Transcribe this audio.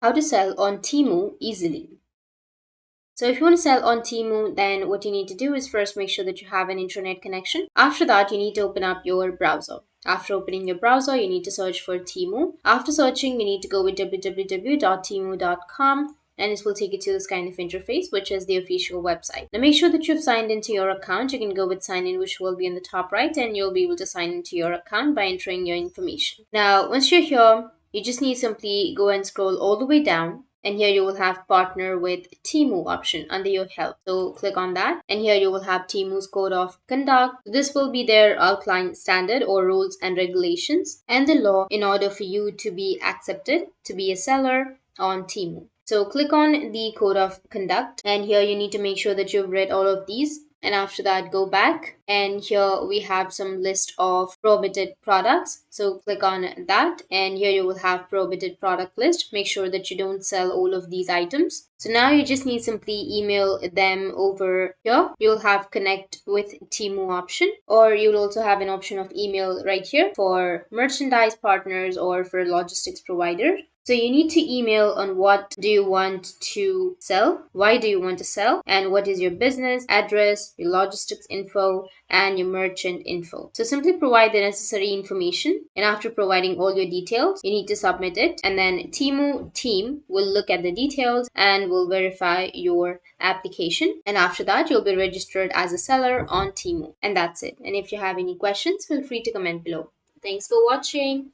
How to sell on Temu easily. So if you want to sell on Temu, then what you need to do is first make sure that you have an internet connection. After that, you need to open up your browser. After opening your browser, you need to search for Temu. After searching, you need to go with www.temu.com, and it will take you to this kind of interface, which is the official website. Now make sure that you've signed into your account. You can go with sign in, which will be in the top right, and you'll be able to sign into your account by entering your information. Now once you're here, you just need simply go and scroll all the way down, and here you will have partner with Temu option under your help. So click on that, and here you will have Temu's code of conduct. This will be their outline standard or rules and regulations and the law in order for you to be accepted to be a seller on Temu. So click on the code of conduct, and here you need to make sure that you've read all of these, and after that go back, and here we have some list of prohibited products. So click on that, and here you will have prohibited product list. Make sure that you don't sell all of these items. So now you just need simply email them over here. You'll have connect with Temu option, or you'll also have an option of email right here for merchandise partners or for logistics provider. So you need to email on what do you want to sell, why do you want to sell, and what is your business address, your logistics info, and your merchant info. So simply provide the necessary information, and after providing all your details, you need to submit it, and then Temu team will look at the details and will verify your application, and after that you'll be registered as a seller on Temu, and that's it. And if you have any questions, feel free to comment below. Thanks for watching.